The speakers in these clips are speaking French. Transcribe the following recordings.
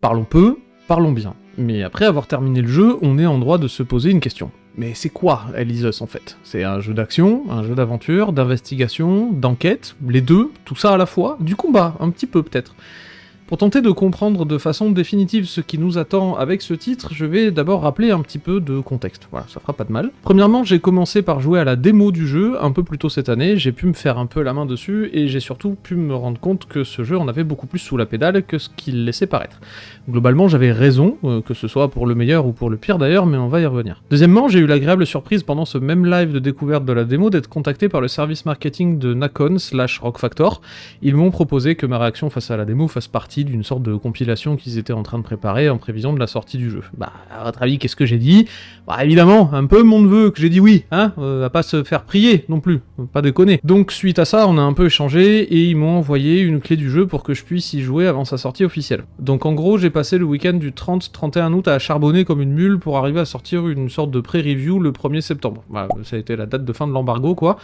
Parlons peu, parlons bien. Mais après avoir terminé le jeu, on est en droit de se poser une question. Mais c'est quoi Hell is Us en fait? C'est un jeu d'action, un jeu d'aventure, d'investigation, d'enquête, les deux, tout ça à la fois, du combat, un petit peu peut-être. Pour tenter de comprendre de façon définitive ce qui nous attend avec ce titre, je vais d'abord rappeler un petit peu de contexte. Voilà, ça fera pas de mal. Premièrement, j'ai commencé par jouer à la démo du jeu un peu plus tôt cette année, j'ai pu me faire un peu la main dessus, et j'ai surtout pu me rendre compte que ce jeu en avait beaucoup plus sous la pédale que ce qu'il laissait paraître. Globalement, j'avais raison, que ce soit pour le meilleur ou pour le pire d'ailleurs, mais on va y revenir. Deuxièmement, j'ai eu l'agréable surprise pendant ce même live de découverte de la démo d'être contacté par le service marketing de Nacon/Rock Factor. Ils m'ont proposé que ma réaction face à la démo fasse partie d'une sorte de compilation qu'ils étaient en train de préparer en prévision de la sortie du jeu. Bah, à votre avis, qu'est-ce que j'ai dit? Bah, évidemment, un peu mon neveu que j'ai dit oui, hein, à pas se faire prier non plus, pas déconner. Donc, suite à ça, on a un peu échangé et ils m'ont envoyé une clé du jeu pour que je puisse y jouer avant sa sortie officielle. Donc, en gros, j'ai passé le week-end du 30-31 août à charbonner comme une mule pour arriver à sortir une sorte de pré-review le 1er septembre. Bah, ça a été la date de fin de l'embargo, quoi.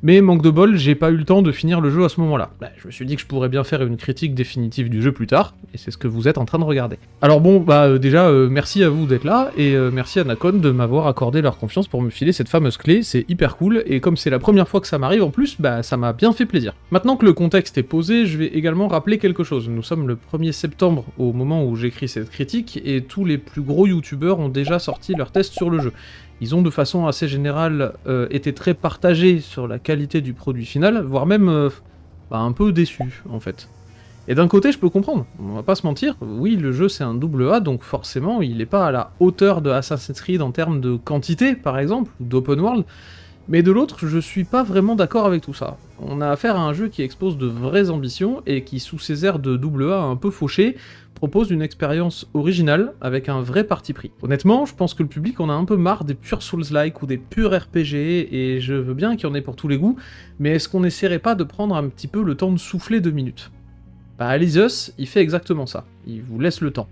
Mais manque de bol, j'ai pas eu le temps de finir le jeu à ce moment-là. Bah, je me suis dit que je pourrais bien faire une critique définitive du jeu plus tard, et c'est ce que vous êtes en train de regarder. Alors bon, déjà, merci à vous d'être là, et merci à Nacon de m'avoir accordé leur confiance pour me filer cette fameuse clé, c'est hyper cool, et comme c'est la première fois que ça m'arrive en plus, bah ça m'a bien fait plaisir. Maintenant que le contexte est posé, je vais également rappeler quelque chose. Nous sommes le 1er septembre au moment où j'écris cette critique, et tous les plus gros youtubeurs ont déjà sorti leurs tests sur le jeu. Ils ont de façon assez générale été très partagés sur la qualité du produit final, voire même un peu déçus en fait. Et d'un côté je peux comprendre, on va pas se mentir, oui le jeu c'est un AA, donc forcément il est pas à la hauteur de Assassin's Creed en termes de quantité par exemple, ou d'open world, mais de l'autre je suis pas vraiment d'accord avec tout ça. On a affaire à un jeu qui expose de vraies ambitions et qui sous ses airs de AA un peu fauchés, propose une expérience originale avec un vrai parti pris. Honnêtement, je pense que le public en a un peu marre des purs Souls-like ou des purs RPG, et je veux bien qu'il y en ait pour tous les goûts, mais est-ce qu'on n'essaierait pas de prendre un petit peu le temps de souffler 2 minutes? Bah, Hell is Us, il fait exactement ça. Il vous laisse le temps.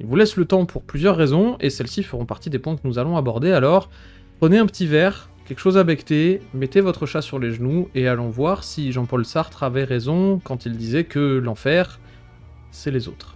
Il vous laisse le temps pour plusieurs raisons, et celles-ci feront partie des points que nous allons aborder, alors prenez un petit verre, quelque chose à becqueter, mettez votre chat sur les genoux, et allons voir si Jean-Paul Sartre avait raison quand il disait que l'enfer, c'est les autres.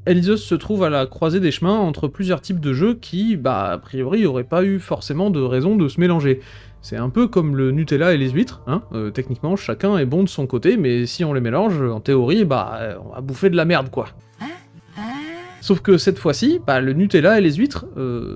Hell is Us se trouve à la croisée des chemins entre plusieurs types de jeux qui, a priori, auraient pas eu forcément de raison de se mélanger. C'est un peu comme le Nutella et les huîtres, hein, techniquement chacun est bon de son côté, mais si on les mélange, en théorie, on va bouffer de la merde quoi. Sauf que cette fois-ci, le Nutella et les huîtres,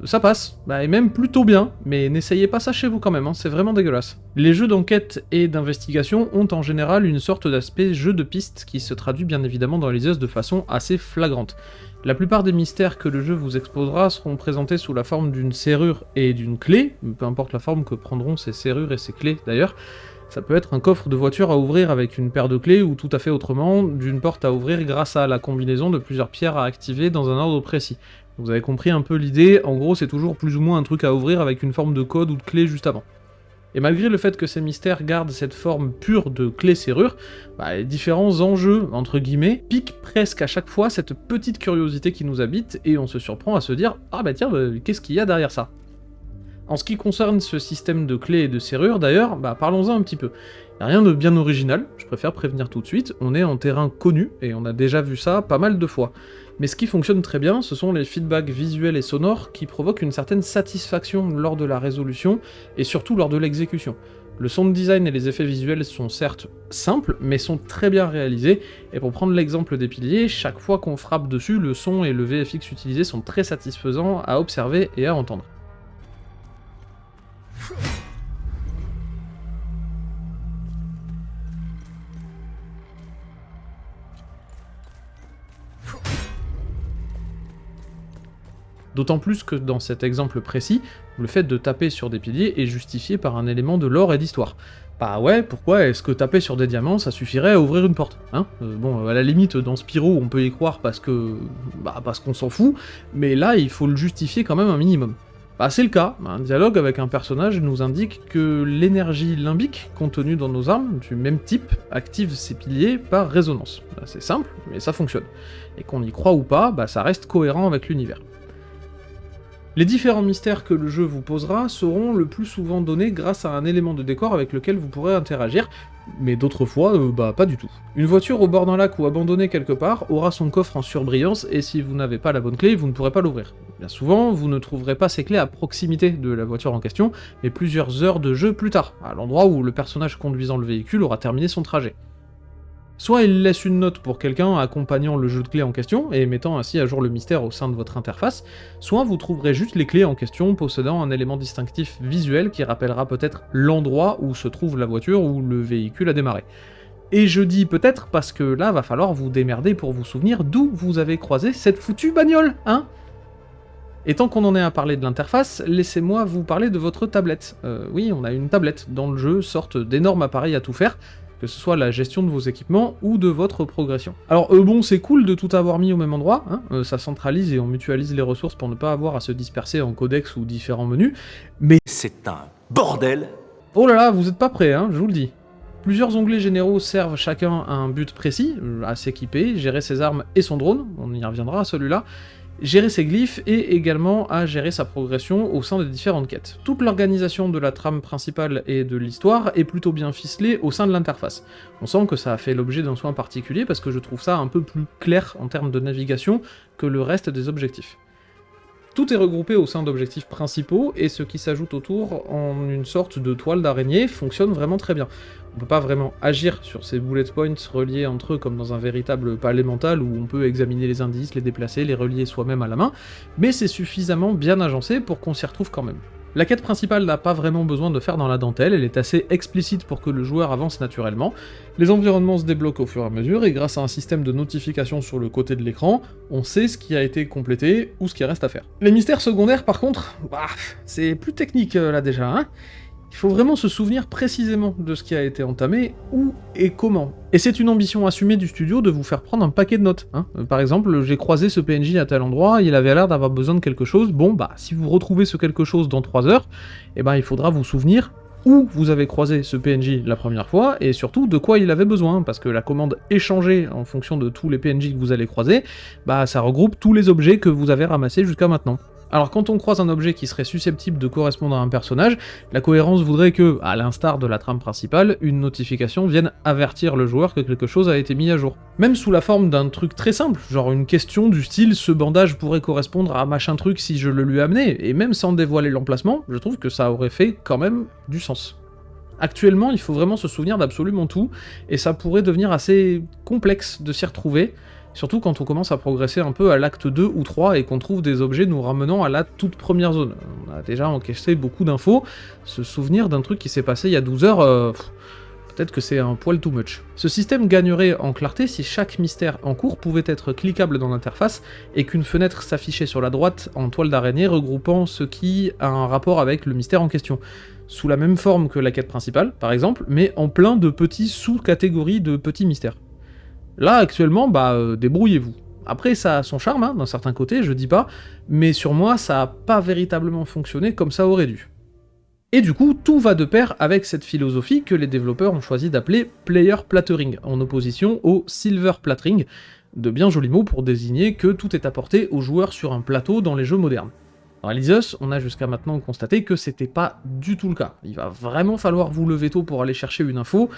ça passe, et même plutôt bien, mais n'essayez pas ça chez vous quand même, hein, c'est vraiment dégueulasse. Les jeux d'enquête et d'investigation ont en général une sorte d'aspect jeu de piste qui se traduit bien évidemment dans Hell is Us de façon assez flagrante. La plupart des mystères que le jeu vous exposera seront présentés sous la forme d'une serrure et d'une clé, peu importe la forme que prendront ces serrures et ces clés d'ailleurs. Ça peut être un coffre de voiture à ouvrir avec une paire de clés, ou tout à fait autrement, d'une porte à ouvrir grâce à la combinaison de plusieurs pierres à activer dans un ordre précis. Vous avez compris un peu l'idée, en gros c'est toujours plus ou moins un truc à ouvrir avec une forme de code ou de clé juste avant. Et malgré le fait que ces mystères gardent cette forme pure de clé-serrure, les différents enjeux, entre guillemets, piquent presque à chaque fois cette petite curiosité qui nous habite, et on se surprend à se dire « Ah tiens, qu'est-ce qu'il y a derrière ça ?» En ce qui concerne ce système de clés et de serrures d'ailleurs, parlons-en un petit peu. Y a rien de bien original, je préfère prévenir tout de suite, on est en terrain connu, et on a déjà vu ça pas mal de fois. Mais ce qui fonctionne très bien, ce sont les feedbacks visuels et sonores qui provoquent une certaine satisfaction lors de la résolution, et surtout lors de l'exécution. Le sound design et les effets visuels sont certes simples, mais sont très bien réalisés, et pour prendre l'exemple des piliers, chaque fois qu'on frappe dessus, le son et le VFX utilisés sont très satisfaisants à observer et à entendre. D'autant plus que dans cet exemple précis, le fait de taper sur des piliers est justifié par un élément de lore et d'histoire. Bah ouais, pourquoi est-ce que taper sur des diamants, ça suffirait à ouvrir une porte, hein? Bon, à la limite, dans Spyro, on peut y croire parce que... parce qu'on s'en fout, mais là, il faut le justifier quand même un minimum. Bah c'est le cas, un dialogue avec un personnage nous indique que l'énergie limbique contenue dans nos armes, du même type, active ces piliers par résonance. Bah, c'est simple, mais ça fonctionne. Et qu'on y croit ou pas, bah ça reste cohérent avec l'univers. Les différents mystères que le jeu vous posera seront le plus souvent donnés grâce à un élément de décor avec lequel vous pourrez interagir, mais d'autres fois, bah pas du tout. Une voiture au bord d'un lac ou abandonnée quelque part aura son coffre en surbrillance, et si vous n'avez pas la bonne clé, vous ne pourrez pas l'ouvrir. Bien souvent, vous ne trouverez pas ces clés à proximité de la voiture en question, mais plusieurs heures de jeu plus tard, à l'endroit où le personnage conduisant le véhicule aura terminé son trajet. Soit il laisse une note pour quelqu'un accompagnant le jeu de clés en question, et mettant ainsi à jour le mystère au sein de votre interface, soit vous trouverez juste les clés en question possédant un élément distinctif visuel qui rappellera peut-être l'endroit où se trouve la voiture ou le véhicule à démarrer. Et je dis peut-être parce que là va falloir vous démerder pour vous souvenir d'où vous avez croisé cette foutue bagnole, hein? Et tant qu'on en est à parler de l'interface, laissez-moi vous parler de votre tablette. Oui, on a une tablette dans le jeu, sorte d'énorme appareil à tout faire, que ce soit la gestion de vos équipements ou de votre progression. Alors bon, c'est cool de tout avoir mis au même endroit, hein, ça centralise et on mutualise les ressources pour ne pas avoir à se disperser en codex ou différents menus, mais... C'est un bordel! Oh là là, vous êtes pas prêts, hein, je vous le dis. Plusieurs onglets généraux servent chacun à un but précis, à s'équiper, gérer ses armes et son drone, on y reviendra à celui-là, gérer ses glyphes et également à gérer sa progression au sein des différentes quêtes. Toute l'organisation de la trame principale et de l'histoire est plutôt bien ficelée au sein de l'interface. On sent que ça a fait l'objet d'un soin particulier parce que je trouve ça un peu plus clair en termes de navigation que le reste des objectifs. Tout est regroupé au sein d'objectifs principaux, et ce qui s'ajoute autour en une sorte de toile d'araignée fonctionne vraiment très bien. On peut pas vraiment agir sur ces bullet points reliés entre eux comme dans un véritable palais mental où on peut examiner les indices, les déplacer, les relier soi-même à la main, mais c'est suffisamment bien agencé pour qu'on s'y retrouve quand même. La quête principale n'a pas vraiment besoin de faire dans la dentelle, elle est assez explicite pour que le joueur avance naturellement. Les environnements se débloquent au fur et à mesure, et grâce à un système de notification sur le côté de l'écran, on sait ce qui a été complété ou ce qui reste à faire. Les mystères secondaires par contre, c'est plus technique là déjà, hein. Il faut vraiment se souvenir précisément de ce qui a été entamé, où et comment. Et c'est une ambition assumée du studio de vous faire prendre un paquet de notes, hein. Par exemple, j'ai croisé ce PNJ à tel endroit, il avait l'air d'avoir besoin de quelque chose, bon bah si vous retrouvez ce quelque chose dans 3 heures, eh ben il faudra vous souvenir où vous avez croisé ce PNJ la première fois, et surtout de quoi il avait besoin, parce que la commande échanger en fonction de tous les PNJ que vous allez croiser, bah ça regroupe tous les objets que vous avez ramassés jusqu'à maintenant. Alors quand on croise un objet qui serait susceptible de correspondre à un personnage, la cohérence voudrait que, à l'instar de la trame principale, une notification vienne avertir le joueur que quelque chose a été mis à jour. Même sous la forme d'un truc très simple, genre une question du style « ce bandage pourrait correspondre à machin truc si je le lui amenais », et même sans dévoiler l'emplacement, je trouve que ça aurait fait quand même du sens. Actuellement, il faut vraiment se souvenir d'absolument tout, et ça pourrait devenir assez complexe de s'y retrouver, surtout quand on commence à progresser un peu à l'acte 2 ou 3 et qu'on trouve des objets nous ramenant à la toute première zone. On a déjà encaissé beaucoup d'infos, se souvenir d'un truc qui s'est passé il y a 12 heures, peut-être que c'est un poil too much. Ce système gagnerait en clarté si chaque mystère en cours pouvait être cliquable dans l'interface et qu'une fenêtre s'affichait sur la droite en toile d'araignée regroupant ce qui a un rapport avec le mystère en question. Sous la même forme que la quête principale, par exemple, mais en plein de petits sous-catégories de petits mystères. Là, actuellement, débrouillez-vous. Après, ça a son charme, hein, d'un certain côté, je dis pas, mais sur moi, ça a pas véritablement fonctionné comme ça aurait dû. Et du coup, tout va de pair avec cette philosophie que les développeurs ont choisi d'appeler Player Plattering, en opposition au Silver Plattering, de bien jolis mots pour désigner que tout est apporté aux joueurs sur un plateau dans les jeux modernes. Dans Elite Us, on a jusqu'à maintenant constaté que c'était pas du tout le cas. Il va vraiment falloir vous lever tôt pour aller chercher une info,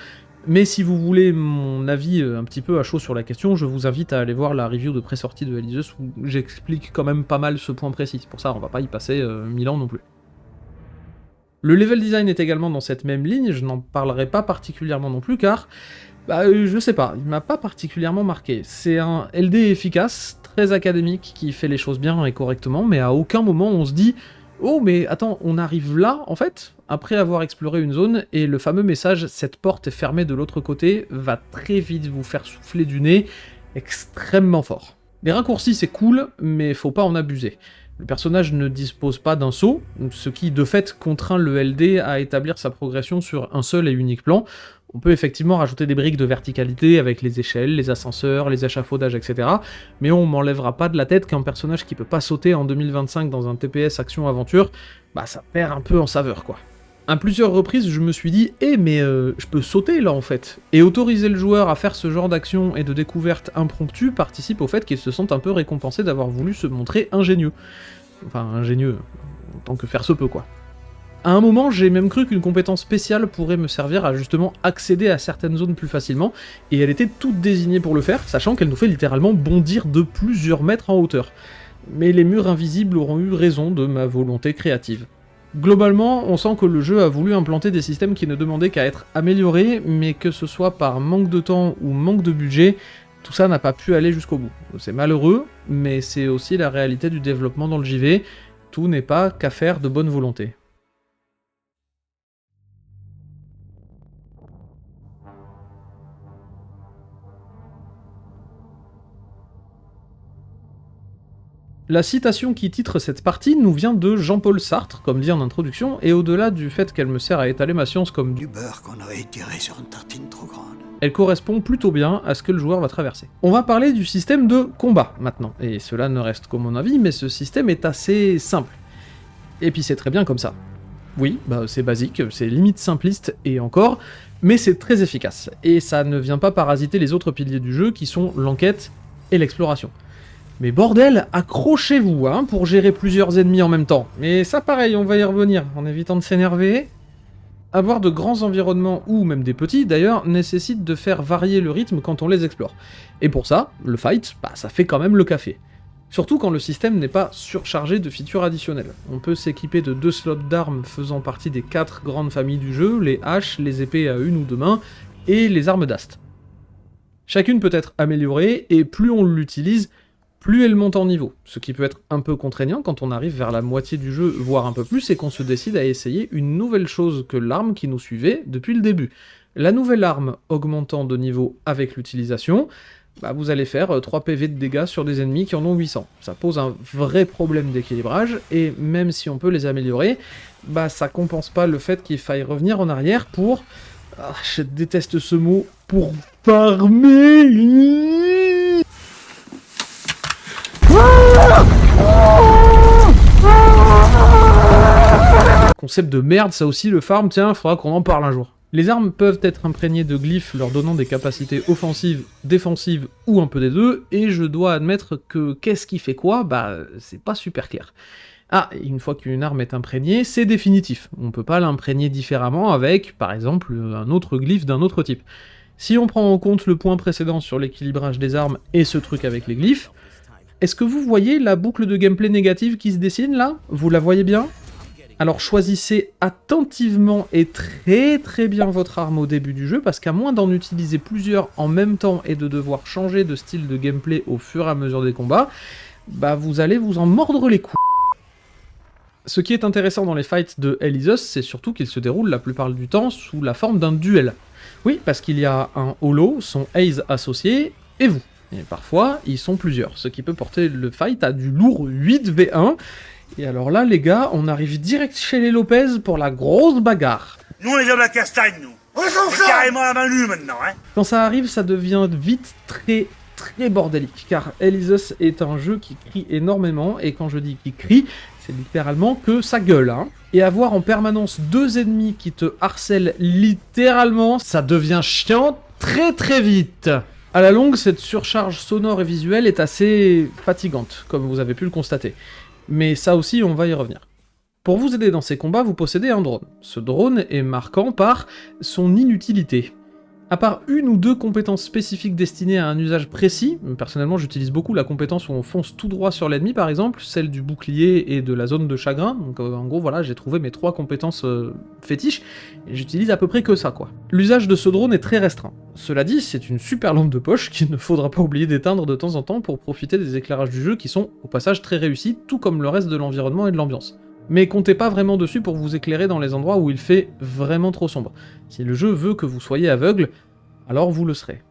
mais si vous voulez mon avis un petit peu à chaud sur la question, je vous invite à aller voir la review de pré-sortie de Elite Us où j'explique quand même pas mal ce point précis. C'est pour ça, on va pas y passer 1000 ans non plus. Le level design est également dans cette même ligne, je n'en parlerai pas particulièrement non plus car, je sais pas, il m'a pas particulièrement marqué. C'est un LD efficace, très académique, qui fait les choses bien et correctement, mais à aucun moment on se dit « Oh mais attends, on arrive là en fait ?» Après avoir exploré une zone, et le fameux message « Cette porte est fermée de l'autre côté » va très vite vous faire souffler du nez extrêmement fort. Les raccourcis c'est cool, mais faut pas en abuser. Le personnage ne dispose pas d'un saut, ce qui de fait contraint le LD à établir sa progression sur un seul et unique plan. On peut effectivement rajouter des briques de verticalité avec les échelles, les ascenseurs, les échafaudages, etc. Mais on m'enlèvera pas de la tête qu'un personnage qui peut pas sauter en 2025 dans un TPS action-aventure, bah ça perd un peu en saveur quoi. À plusieurs reprises, je me suis dit « Eh, mais je peux sauter là en fait !» Et autoriser le joueur à faire ce genre d'action et de découverte impromptue participe au fait qu'il se sente un peu récompensé d'avoir voulu se montrer ingénieux. Enfin, ingénieux, en tant que faire se peut quoi. À un moment, j'ai même cru qu'une compétence spéciale pourrait me servir à justement accéder à certaines zones plus facilement, et elle était toute désignée pour le faire, sachant qu'elle nous fait littéralement bondir de plusieurs mètres en hauteur. Mais les murs invisibles auront eu raison de ma volonté créative. Globalement, on sent que le jeu a voulu implanter des systèmes qui ne demandaient qu'à être améliorés, mais que ce soit par manque de temps ou manque de budget, tout ça n'a pas pu aller jusqu'au bout. C'est malheureux, mais c'est aussi la réalité du développement dans le JV, tout n'est pas qu'affaire de bonne volonté. La citation qui titre cette partie nous vient de Jean-Paul Sartre, comme dit en introduction, et au-delà du fait qu'elle me sert à étaler ma science comme Du beurre qu'on aurait étiré sur une tartine trop grande. elle correspond plutôt bien à ce que le joueur va traverser. On va parler du système de combat maintenant, et cela ne reste qu'à mon avis, mais ce système est assez simple. Et puis c'est très bien comme ça. Oui, bah c'est basique, c'est limite simpliste et encore, mais c'est très efficace, et ça ne vient pas parasiter les autres piliers du jeu qui sont l'enquête et l'exploration. Mais bordel, accrochez-vous hein, pour gérer plusieurs ennemis en même temps. Mais ça pareil, on va y revenir, en évitant de s'énerver. Avoir de grands environnements, ou même des petits d'ailleurs, nécessite de faire varier le rythme quand on les explore. Et pour ça, le fight, bah ça fait quand même le café. Surtout quand le système n'est pas surchargé de features additionnelles. On peut s'équiper de 2 slots d'armes faisant partie des 4 grandes familles du jeu, les haches, les épées à une ou deux mains, et les armes d'ast. Chacune peut être améliorée, et plus on l'utilise, plus elle monte en niveau, ce qui peut être un peu contraignant quand on arrive vers la moitié du jeu, voire un peu plus, et qu'on se décide à essayer une nouvelle chose que l'arme qui nous suivait depuis le début. La nouvelle arme augmentant de niveau avec l'utilisation, bah vous allez faire 3 PV de dégâts sur des ennemis qui en ont 800. Ça pose un vrai problème d'équilibrage, et même si on peut les améliorer, bah ça compense pas le fait qu'il faille revenir en arrière pour... Ah, je déteste ce mot, pour farmer. Concept de merde, ça aussi, le farm, tiens, faudra qu'on en parle un jour. Les armes peuvent être imprégnées de glyphes leur donnant des capacités offensives, défensives ou un peu des deux, et je dois admettre que qu'est-ce qui fait quoi, bah c'est pas super clair. Ah, et une fois qu'une arme est imprégnée, c'est définitif. On peut pas l'imprégner différemment avec, par exemple, un autre glyphe d'un autre type. Si on prend en compte le point précédent sur l'équilibrage des armes et ce truc avec les glyphes, est-ce que vous voyez la boucle de gameplay négative qui se dessine là? Vous la voyez bien? Alors choisissez attentivement et très bien votre arme au début du jeu, parce qu'à moins d'en utiliser plusieurs en même temps et de devoir changer de style de gameplay au fur et à mesure des combats, bah vous allez vous en mordre les couilles. Ce qui est intéressant dans les fights de Hell is Us, c'est surtout qu'ils se déroulent la plupart du temps sous la forme d'un duel. Oui, parce qu'il y a un holo, son ace associé, et vous. Et parfois, ils sont plusieurs, ce qui peut porter le fight à du lourd 8v1. Et alors là, les gars, on arrive direct chez les Lopez pour la grosse bagarre. Nous, on est hommes à castagne, nous. C'est carrément la main nue, maintenant, hein. Quand ça arrive, ça devient vite très bordélique, car Hell is Us est un jeu qui crie énormément, et quand je dis qu'il crie, c'est littéralement que ça gueule, hein. Et avoir en permanence 2 ennemis qui te harcèlent littéralement, ça devient chiant très vite. À la longue, cette surcharge sonore et visuelle est assez fatigante, comme vous avez pu le constater. Mais ça aussi, on va y revenir. Pour vous aider dans ces combats, vous possédez un drone. Ce drone est marquant par son inutilité. À part 1 ou 2 compétences spécifiques destinées à un usage précis, personnellement j'utilise beaucoup la compétence où on fonce tout droit sur l'ennemi par exemple, celle du bouclier et de la zone de chagrin, donc en gros voilà, j'ai trouvé mes 3 compétences fétiches, et j'utilise à peu près que ça quoi. L'usage de ce drone est très restreint. Cela dit, c'est une super lampe de poche qu'il ne faudra pas oublier d'éteindre de temps en temps pour profiter des éclairages du jeu qui sont au passage très réussis, tout comme le reste de l'environnement et de l'ambiance. Mais comptez pas vraiment dessus pour vous éclairer dans les endroits où il fait vraiment trop sombre. Si le jeu veut que vous soyez aveugle, alors vous le serez.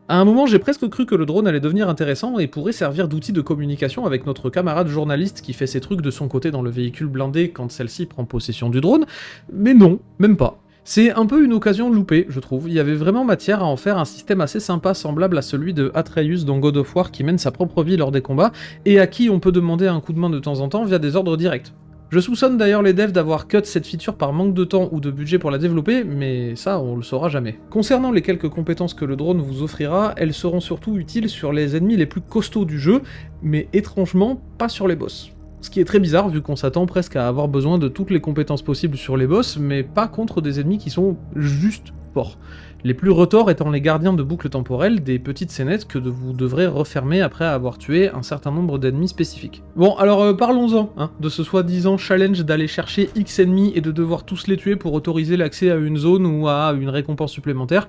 À un moment, j'ai presque cru que le drone allait devenir intéressant et pourrait servir d'outil de communication avec notre camarade journaliste qui fait ses trucs de son côté dans le véhicule blindé quand celle-ci prend possession du drone, mais non, même pas. C'est un peu une occasion loupée, je trouve. Il y avait vraiment matière à en faire un système assez sympa, semblable à celui de Atreus dans God of War qui mène sa propre vie lors des combats, et à qui on peut demander un coup de main de temps en temps via des ordres directs. Je soupçonne d'ailleurs les devs d'avoir cut cette feature par manque de temps ou de budget pour la développer, mais ça, on le saura jamais. Concernant les quelques compétences que le drone vous offrira, elles seront surtout utiles sur les ennemis les plus costauds du jeu, mais étrangement, pas sur les boss. Ce qui est très bizarre vu qu'on s'attend presque à avoir besoin de toutes les compétences possibles sur les boss, mais pas contre des ennemis qui sont juste forts. Les plus retors étant les gardiens de boucles temporelles, des petites scénettes que vous devrez refermer après avoir tué un certain nombre d'ennemis spécifiques. Bon, alors parlons-en, de ce soi-disant challenge d'aller chercher X ennemis et de devoir tous les tuer pour autoriser l'accès à une zone ou à une récompense supplémentaire.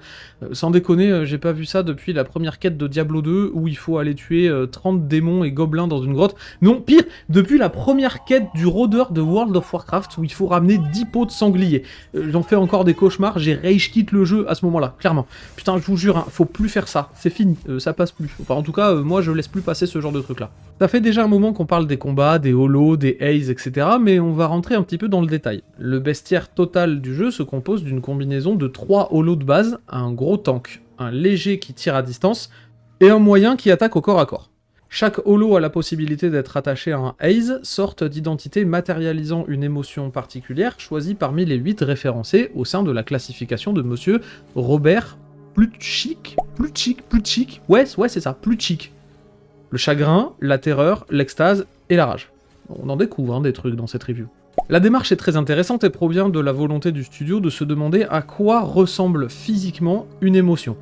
Sans déconner, j'ai pas vu ça depuis la première quête de Diablo 2 où il faut aller tuer 30 démons et gobelins dans une grotte. Non, pire, depuis la première quête du rôdeur de World of Warcraft où il faut ramener 10 pots de sanglier. J'en fais encore des cauchemars, j'ai rage quit le jeu à ce moment-là. Clairement. Putain, je vous jure, faut plus faire ça. C'est fini, ça passe plus. Enfin, en tout cas, moi, je laisse plus passer ce genre de truc-là. Ça fait déjà un moment qu'on parle des combats, des holos, des haze, etc., mais on va rentrer un petit peu dans le détail. Le bestiaire total du jeu se compose d'une combinaison de 3 holos de base, un gros tank, un léger qui tire à distance, et un moyen qui attaque au corps à corps. Chaque holo a la possibilité d'être attaché à un haze, sorte d'identité matérialisant une émotion particulière choisie parmi les 8 référencés au sein de la classification de monsieur Robert Plutchik. Ouais, c'est ça, Plutchik. Le chagrin, la terreur, l'extase et la rage. On en découvre des trucs dans cette review. La démarche est très intéressante et provient de la volonté du studio de se demander à quoi ressemble physiquement une émotion.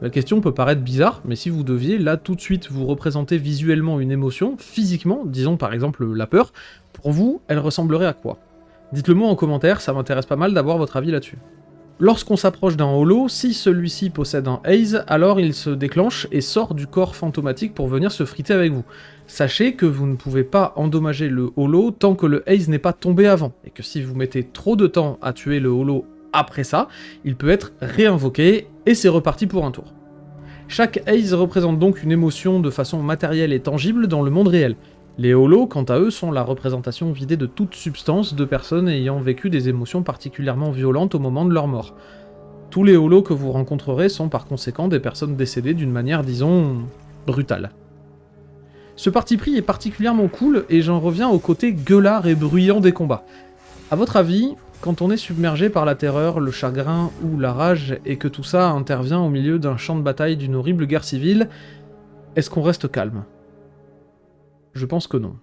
La question peut paraître bizarre, mais si vous deviez, là, tout de suite, vous représenter visuellement une émotion, physiquement, disons par exemple la peur, pour vous, elle ressemblerait à quoi? Dites-le moi en commentaire, ça m'intéresse pas mal d'avoir votre avis là-dessus. Lorsqu'on s'approche d'un holo, si celui-ci possède un haze, alors il se déclenche et sort du corps fantomatique pour venir se friter avec vous. Sachez que vous ne pouvez pas endommager le holo tant que le haze n'est pas tombé avant, et que si vous mettez trop de temps à tuer le holo après ça, il peut être réinvoqué, et c'est reparti pour un tour. Chaque haze représente donc une émotion de façon matérielle et tangible dans le monde réel. Les holos, quant à eux, sont la représentation vidée de toute substance de personnes ayant vécu des émotions particulièrement violentes au moment de leur mort. Tous les holos que vous rencontrerez sont par conséquent des personnes décédées d'une manière, disons, brutale. Ce parti pris est particulièrement cool, et j'en reviens au côté gueulard et bruyant des combats. A votre avis, quand on est submergé par la terreur, le chagrin ou la rage, et que tout ça intervient au milieu d'un champ de bataille d'une horrible guerre civile, est-ce qu'on reste calme? Je pense que non.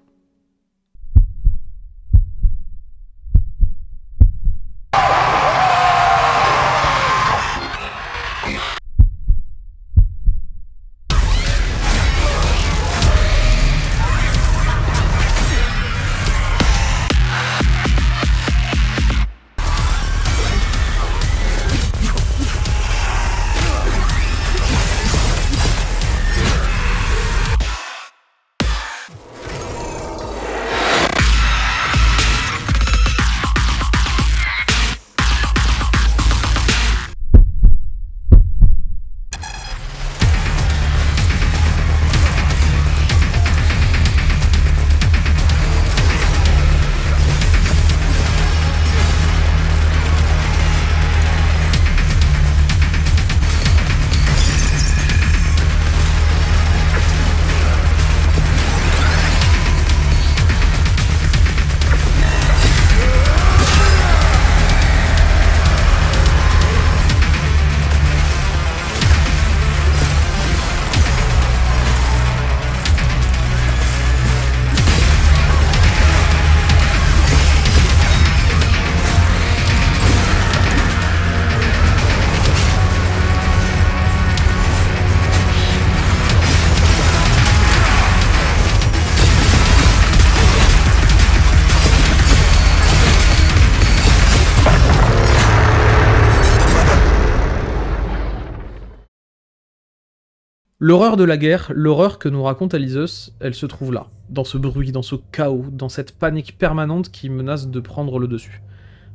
L'horreur de la guerre, l'horreur que nous raconte Alysos, elle se trouve là, dans ce bruit, dans ce chaos, dans cette panique permanente qui menace de prendre le dessus.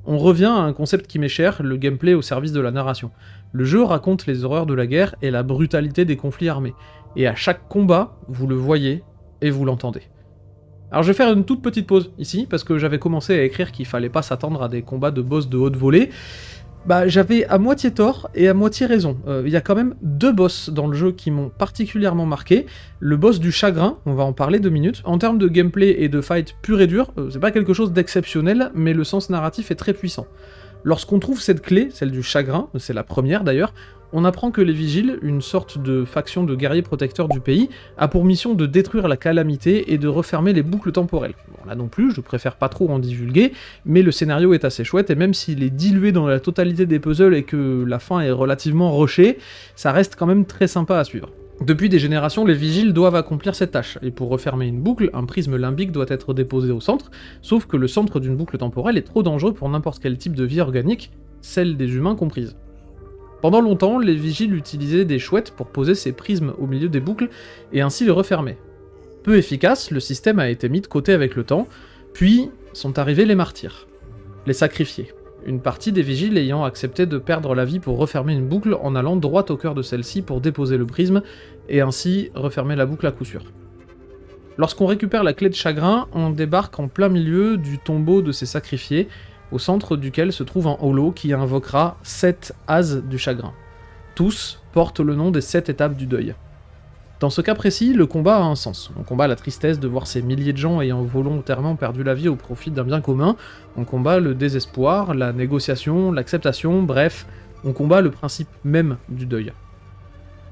On revient à un concept qui m'est cher, le gameplay au service de la narration. Le jeu raconte les horreurs de la guerre et la brutalité des conflits armés. Et à chaque combat, vous le voyez et vous l'entendez. Alors je vais faire une toute petite pause ici, parce que j'avais commencé à écrire qu'il fallait pas s'attendre à des combats de boss de haute volée. Bah j'avais à moitié tort et à moitié raison. Il y a quand même 2 boss dans le jeu qui m'ont particulièrement marqué. Le boss du chagrin, on va en parler 2 minutes. En termes de gameplay et de fight pur et dur, c'est pas quelque chose d'exceptionnel, mais le sens narratif est très puissant. Lorsqu'on trouve cette clé, celle du chagrin, c'est la première d'ailleurs, on apprend que les Vigiles, une sorte de faction de guerriers protecteurs du pays, a pour mission de détruire la calamité et de refermer les boucles temporelles. Bon, là non plus, je préfère pas trop en divulguer, mais le scénario est assez chouette, et même s'il est dilué dans la totalité des puzzles et que la fin est relativement rushée, ça reste quand même très sympa à suivre. Depuis des générations, les Vigiles doivent accomplir cette tâche, et pour refermer une boucle, un prisme limbique doit être déposé au centre, sauf que le centre d'une boucle temporelle est trop dangereux pour n'importe quel type de vie organique, celle des humains comprise. Pendant longtemps, les Vigiles utilisaient des chouettes pour poser ces prismes au milieu des boucles, et ainsi les refermer. Peu efficace, le système a été mis de côté avec le temps, puis sont arrivés les martyrs, les sacrifiés. Une partie des Vigiles ayant accepté de perdre la vie pour refermer une boucle en allant droit au cœur de celle-ci pour déposer le prisme, et ainsi refermer la boucle à coup sûr. Lorsqu'on récupère la clé de chagrin, on débarque en plein milieu du tombeau de ces sacrifiés, au centre duquel se trouve un holo qui invoquera 7 as du chagrin. Tous portent le nom des 7 étapes du deuil. Dans ce cas précis, le combat a un sens. On combat la tristesse de voir ces milliers de gens ayant volontairement perdu la vie au profit d'un bien commun, on combat le désespoir, la négociation, l'acceptation, bref, on combat le principe même du deuil.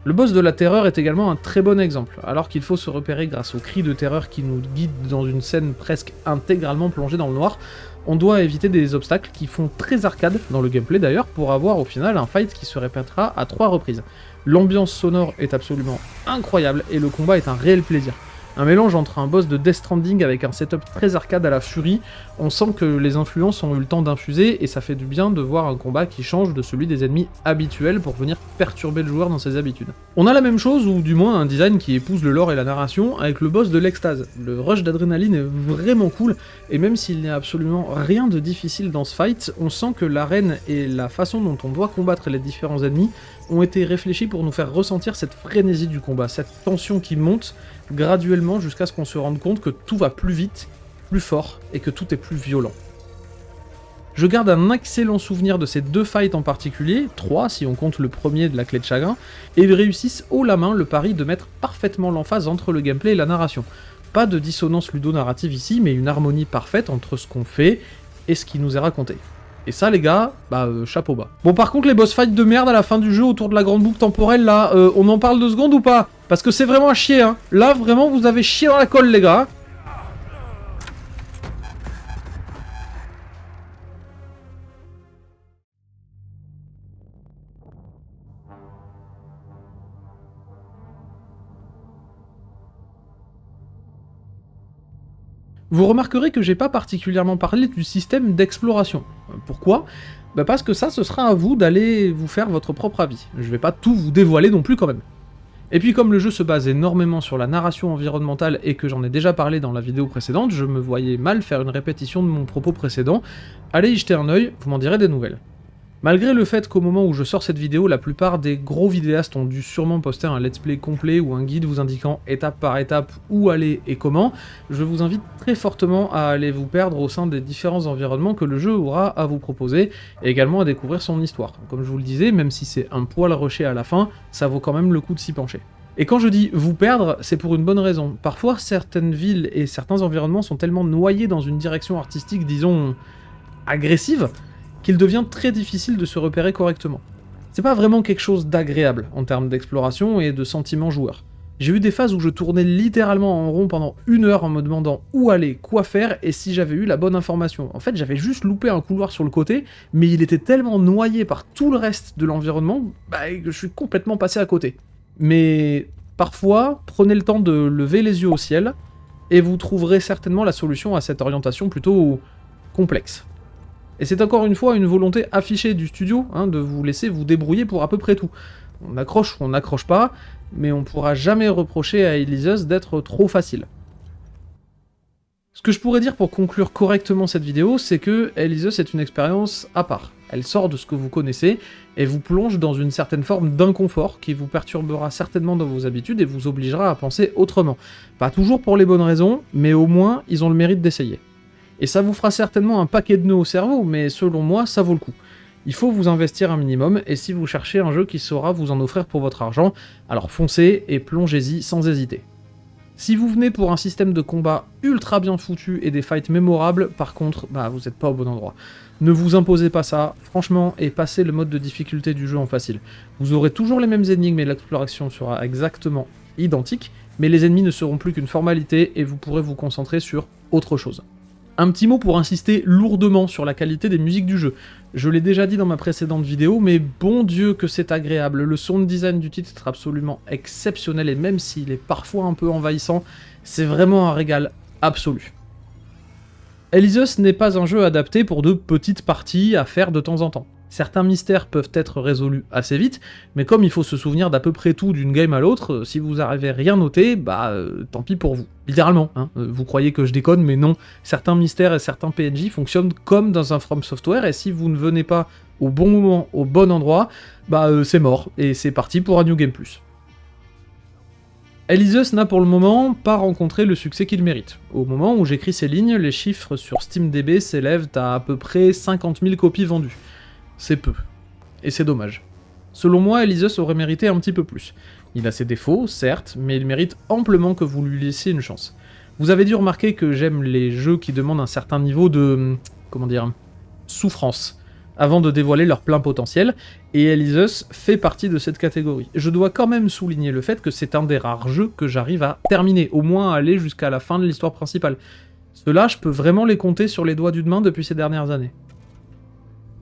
Le boss de la terreur est également un très bon exemple, alors qu'il faut se repérer grâce aux cris de terreur qui nous guident dans une scène presque intégralement plongée dans le noir. On doit éviter des obstacles qui font très arcade, dans le gameplay d'ailleurs, pour avoir au final un fight qui se répétera à 3 reprises. L'ambiance sonore est absolument incroyable et le combat est un réel plaisir. Un mélange entre un boss de Death Stranding avec un setup très arcade à la Fury, on sent que les influences ont eu le temps d'infuser et ça fait du bien de voir un combat qui change de celui des ennemis habituels pour venir perturber le joueur dans ses habitudes. On a la même chose, ou du moins un design qui épouse le lore et la narration, avec le boss de l'Extase. Le rush d'adrénaline est vraiment cool, et même s'il n'y a absolument rien de difficile dans ce fight, on sent que l'arène et la façon dont on doit combattre les différents ennemis ont été réfléchis pour nous faire ressentir cette frénésie du combat, cette tension qui monte graduellement jusqu'à ce qu'on se rende compte que tout va plus vite, plus fort, et que tout est plus violent. Je garde un excellent souvenir de ces 2 fights en particulier, 3 si on compte le premier de la clé de chagrin, et ils réussissent haut la main le pari de mettre parfaitement l'emphase entre le gameplay et la narration. Pas de dissonance ludo-narrative ici, mais une harmonie parfaite entre ce qu'on fait et ce qui nous est raconté. Et ça les gars, chapeau bas. Bon par contre les boss fights de merde à la fin du jeu autour de la grande boucle temporelle là, on en parle 2 secondes ou pas? Parce que c'est vraiment à chier hein. Là vraiment vous avez chié dans la colle les gars. Vous remarquerez que j'ai pas particulièrement parlé du système d'exploration. Pourquoi ? Parce que ça, ce sera à vous d'aller vous faire votre propre avis. Je vais pas tout vous dévoiler non plus quand même. Et puis comme le jeu se base énormément sur la narration environnementale et que j'en ai déjà parlé dans la vidéo précédente, je me voyais mal faire une répétition de mon propos précédent. Allez y jeter un œil, vous m'en direz des nouvelles. Malgré le fait qu'au moment où je sors cette vidéo, la plupart des gros vidéastes ont dû sûrement poster un let's play complet ou un guide vous indiquant étape par étape où aller et comment, je vous invite très fortement à aller vous perdre au sein des différents environnements que le jeu aura à vous proposer, et également à découvrir son histoire. Comme je vous le disais, même si c'est un poil rushé à la fin, ça vaut quand même le coup de s'y pencher. Et quand je dis vous perdre, c'est pour une bonne raison. Parfois, certaines villes et certains environnements sont tellement noyés dans une direction artistique, disons, agressive, qu'il devient très difficile de se repérer correctement. C'est pas vraiment quelque chose d'agréable en termes d'exploration et de sentiments joueurs. J'ai eu des phases où je tournais littéralement en rond pendant 1 heure en me demandant où aller, quoi faire et si j'avais eu la bonne information. En fait, j'avais juste loupé un couloir sur le côté, mais il était tellement noyé par tout le reste de l'environnement que je suis complètement passé à côté. Mais parfois, prenez le temps de lever les yeux au ciel et vous trouverez certainement la solution à cette orientation plutôt complexe. Et c'est encore une fois une volonté affichée du studio, de vous laisser vous débrouiller pour à peu près tout. On accroche ou on n'accroche pas, mais on pourra jamais reprocher à Elysius d'être trop facile. Ce que je pourrais dire pour conclure correctement cette vidéo, c'est que Hell is Us est une expérience à part. Elle sort de ce que vous connaissez et vous plonge dans une certaine forme d'inconfort qui vous perturbera certainement dans vos habitudes et vous obligera à penser autrement. Pas toujours pour les bonnes raisons, mais au moins ils ont le mérite d'essayer. Et ça vous fera certainement un paquet de nœuds au cerveau, mais selon moi, ça vaut le coup. Il faut vous investir un minimum, et si vous cherchez un jeu qui saura vous en offrir pour votre argent, alors foncez et plongez-y sans hésiter. Si vous venez pour un système de combat ultra bien foutu et des fights mémorables, par contre, vous n'êtes pas au bon endroit. Ne vous imposez pas ça, franchement, et passez le mode de difficulté du jeu en facile. Vous aurez toujours les mêmes énigmes et l'exploration sera exactement identique, mais les ennemis ne seront plus qu'une formalité et vous pourrez vous concentrer sur autre chose. Un petit mot pour insister lourdement sur la qualité des musiques du jeu. Je l'ai déjà dit dans ma précédente vidéo, mais bon Dieu que c'est agréable. Le sound design du titre est absolument exceptionnel et même s'il est parfois un peu envahissant, c'est vraiment un régal absolu. Hell is Us n'est pas un jeu adapté pour de petites parties à faire de temps en temps. Certains mystères peuvent être résolus assez vite, mais comme il faut se souvenir d'à peu près tout d'une game à l'autre, si vous n'arrivez rien noter, tant pis pour vous. Littéralement, hein. Vous croyez que je déconne, mais non. Certains mystères et certains PNJ fonctionnent comme dans un From Software, et si vous ne venez pas au bon moment, au bon endroit, c'est mort, et c'est parti pour un New Game Plus. Hell is Us n'a pour le moment pas rencontré le succès qu'il mérite. Au moment où j'écris ces lignes, les chiffres sur SteamDB s'élèvent à peu près 50 000 copies vendues. C'est peu. Et c'est dommage. Selon moi, Hell is Us aurait mérité un petit peu plus. Il a ses défauts, certes, mais il mérite amplement que vous lui laissiez une chance. Vous avez dû remarquer que j'aime les jeux qui demandent un certain niveau de... souffrance, avant de dévoiler leur plein potentiel, et Hell is Us fait partie de cette catégorie. Je dois quand même souligner le fait que c'est un des rares jeux que j'arrive à terminer, au moins à aller jusqu'à la fin de l'histoire principale. Ceux-là, je peux vraiment les compter sur les doigts d'une main depuis ces dernières années.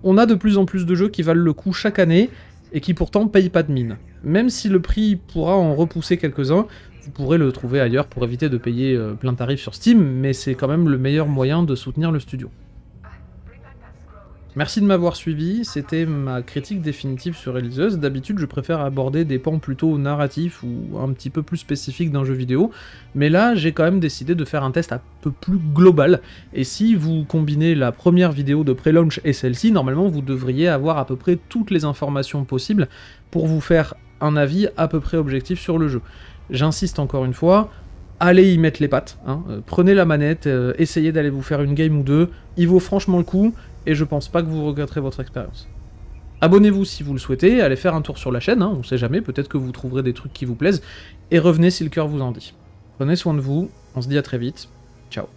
On a de plus en plus de jeux qui valent le coup chaque année, et qui pourtant payent pas de mine. Même si le prix pourra en repousser quelques-uns, vous pourrez le trouver ailleurs pour éviter de payer plein tarif sur Steam, mais c'est quand même le meilleur moyen de soutenir le studio. Merci de m'avoir suivi, c'était ma critique définitive sur Hell is Us. D'habitude, je préfère aborder des pans plutôt narratifs ou un petit peu plus spécifiques d'un jeu vidéo, mais là, j'ai quand même décidé de faire un test un peu plus global, et si vous combinez la première vidéo de pré-launch et celle-ci, normalement, vous devriez avoir à peu près toutes les informations possibles pour vous faire un avis à peu près objectif sur le jeu. J'insiste encore une fois, allez y mettre les pattes, hein. Prenez la manette, essayez d'aller vous faire une game ou deux, il vaut franchement le coup, et je pense pas que vous regretterez votre expérience. Abonnez-vous si vous le souhaitez, allez faire un tour sur la chaîne, hein, on sait jamais, peut-être que vous trouverez des trucs qui vous plaisent, et revenez si le cœur vous en dit. Prenez soin de vous, on se dit à très vite, ciao.